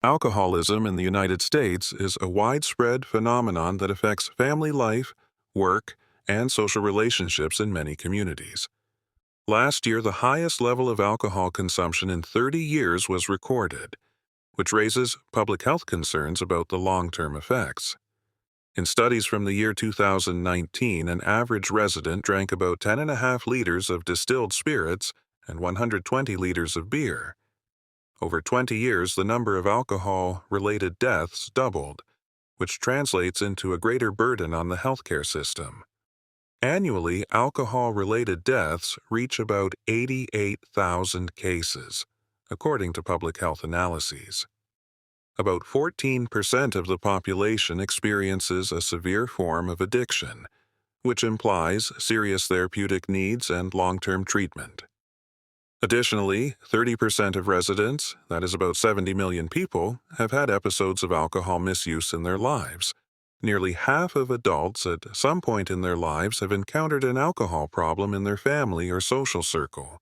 Alcoholism in the United States is a widespread phenomenon that affects family life, work, and social relationships in many communities. Last year, the highest level of alcohol consumption in 30 years was recorded, which raises public health concerns about the long-term effects. In studies from the year 2019, an average resident drank about 10.5 liters of distilled spirits and 120 liters of beer. Over 20 years, the number of alcohol-related deaths doubled, which translates into a greater burden on the healthcare system. Annually, alcohol-related deaths reach about 88,000 cases, according to public health analyses. About 14% of the population experiences a severe form of addiction, which implies serious therapeutic needs and long-term treatment. Additionally, 30% of residents, that is about 70 million people, have had episodes of alcohol misuse in their lives. Nearly half of adults at some point in their lives have encountered an alcohol problem in their family or social circle.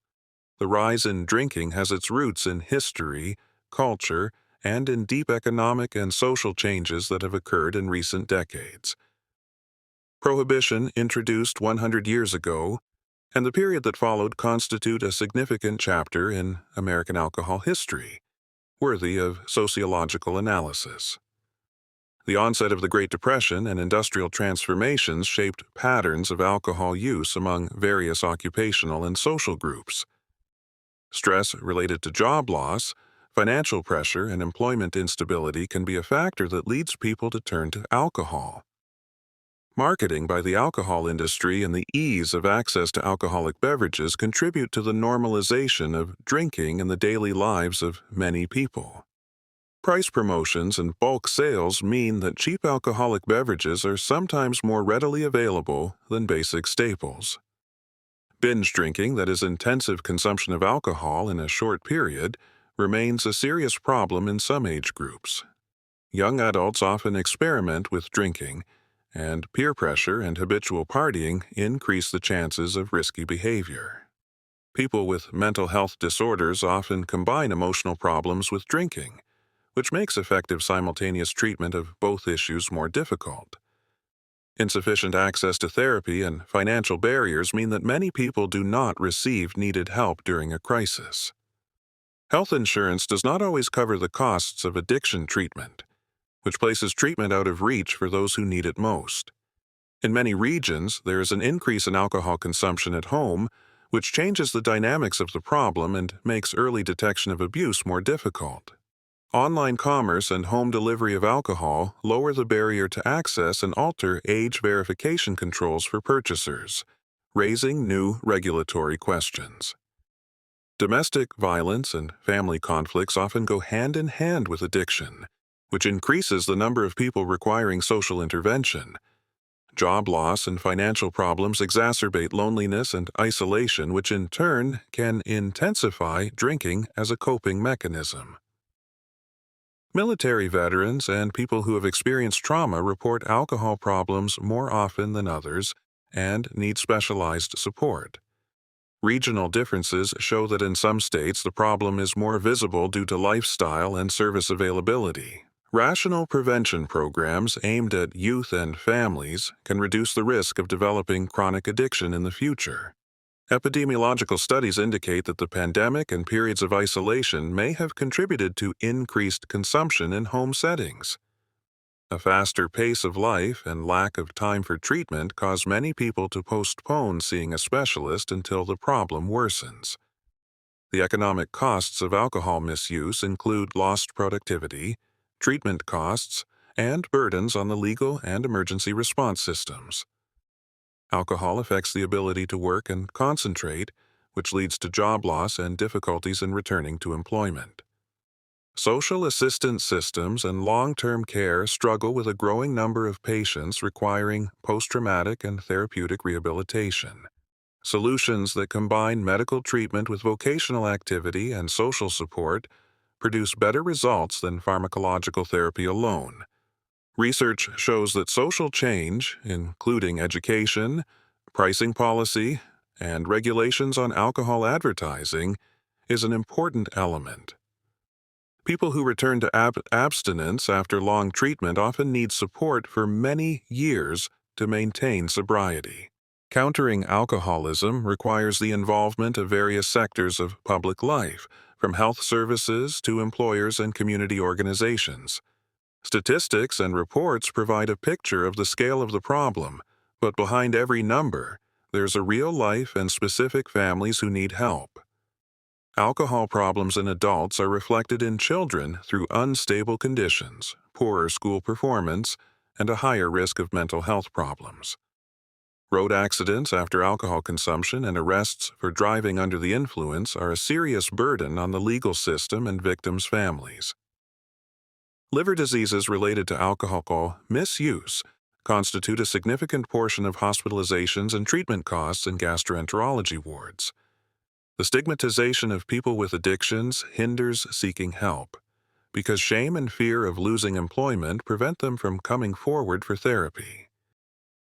The rise in drinking has its roots in history, culture, and in deep economic and social changes that have occurred in recent decades. Prohibition, introduced 100 years ago, and the period that followed constitute a significant chapter in American alcohol history, worthy of sociological analysis. The onset of the Great Depression and industrial transformations shaped patterns of alcohol use among various occupational and social groups. Stress related to job loss, financial pressure, and employment instability can be a factor that leads people to turn to alcohol. Marketing by the alcohol industry and the ease of access to alcoholic beverages contribute to the normalization of drinking in the daily lives of many people. Price promotions and bulk sales mean that cheap alcoholic beverages are sometimes more readily available than basic staples. Binge drinking, that is intensive consumption of alcohol in a short period, remains a serious problem in some age groups. Young adults often experiment with drinking, and peer pressure and habitual partying increase the chances of risky behavior. People with mental health disorders often combine emotional problems with drinking, which makes effective simultaneous treatment of both issues more difficult. Insufficient access to therapy and financial barriers mean that many people do not receive needed help during a crisis. Health insurance does not always cover the costs of addiction treatment, which places treatment out of reach for those who need it most. In many regions, there is an increase in alcohol consumption at home, which changes the dynamics of the problem and makes early detection of abuse more difficult. Online commerce and home delivery of alcohol lower the barrier to access and alter age verification controls for purchasers, raising new regulatory questions. Domestic violence and family conflicts often go hand in hand with addiction, which increases the number of people requiring social intervention. Job loss and financial problems exacerbate loneliness and isolation, which in turn can intensify drinking as a coping mechanism. Military veterans and people who have experienced trauma report alcohol problems more often than others and need specialized support. Regional differences show that in some states the problem is more visible due to lifestyle and service availability. Rational prevention programs aimed at youth and families can reduce the risk of developing chronic addiction in the future. Epidemiological studies indicate that the pandemic and periods of isolation may have contributed to increased consumption in home settings. A faster pace of life and lack of time for treatment cause many people to postpone seeing a specialist until the problem worsens. The economic costs of alcohol misuse include lost productivity, treatment costs, and burdens on the legal and emergency response systems. Alcohol affects the ability to work and concentrate, which leads to job loss and difficulties in returning to employment. Social assistance systems and long-term care struggle with a growing number of patients requiring post-traumatic and therapeutic rehabilitation. Solutions that combine medical treatment with vocational activity and social support produce better results than pharmacological therapy alone. Research shows that social change, including education, pricing policy, and regulations on alcohol advertising, is an important element. People who return to abstinence after long treatment often need support for many years to maintain sobriety. Countering alcoholism requires the involvement of various sectors of public life, from health services to employers and community organizations. Statistics and reports provide a picture of the scale of the problem, but behind every number, there's a real life and specific families who need help. Alcohol problems in adults are reflected in children through unstable conditions, poorer school performance, and a higher risk of mental health problems. Road accidents after alcohol consumption and arrests for driving under the influence are a serious burden on the legal system and victims' families. Liver diseases related to alcohol misuse constitute a significant portion of hospitalizations and treatment costs in gastroenterology wards. The stigmatization of people with addictions hinders seeking help, because shame and fear of losing employment prevent them from coming forward for therapy.